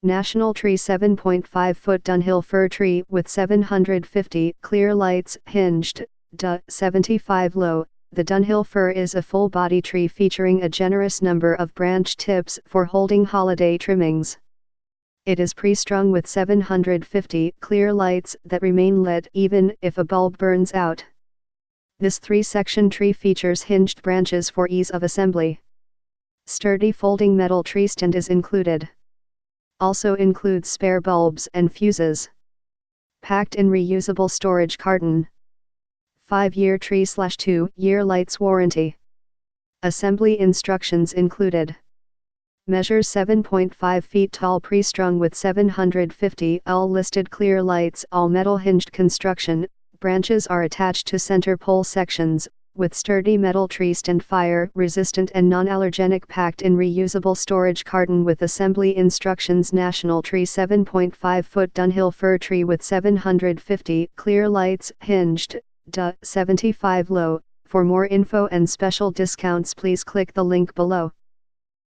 National Tree 7.5-foot Dunhill Fir tree with 750 clear lights. Hinged, DUH-75LO. The Dunhill Fir is a full-body tree featuring a generous number of branch tips for holding holiday trimmings. It is pre-strung with 750 clear lights that remain lit even if a bulb burns out. This 3-section tree features hinged branches for ease of assembly. Sturdy folding metal tree stand is included. Also includes spare bulbs and fuses. Packed in reusable storage carton. 5-year tree/2-year lights warranty. Assembly instructions included. Measures 7.5 feet tall, pre-strung with 750 L listed clear lights, all metal hinged construction. Branches are attached to center pole sections, with sturdy metal tree stand, fire resistant and non-allergenic, packed in reusable storage carton with assembly instructions. National Tree 7.5-foot Dunhill Fir tree with 750 clear lights. Hinged, DUH-75LO. For more info and special discounts, please click the link below.